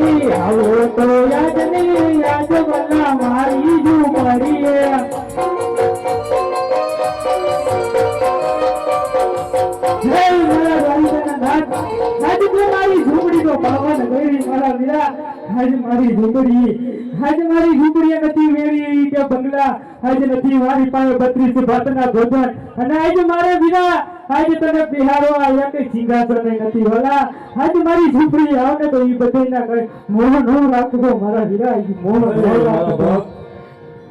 આવો તો યાદ નહીં યાદ બલા મારી ઝુંપડીએ મારી ઝૂંપડી તો પાવન ગઈ મારા વીરા આજ મારી ઝૂંપડી નથી વેરી કે બંગલા આજ નથી મારી પાસે 32 ભાતના ભોજન અને આજ મારે વીરા આજ તને બિહારો આયા કે સિંહાસન નથી હોલા આજ મારી ઝૂંપડી આવને તો ઈ બધાયના મોહ ન રાખજો મારા વીરા ઈ મોહ ન રાખજો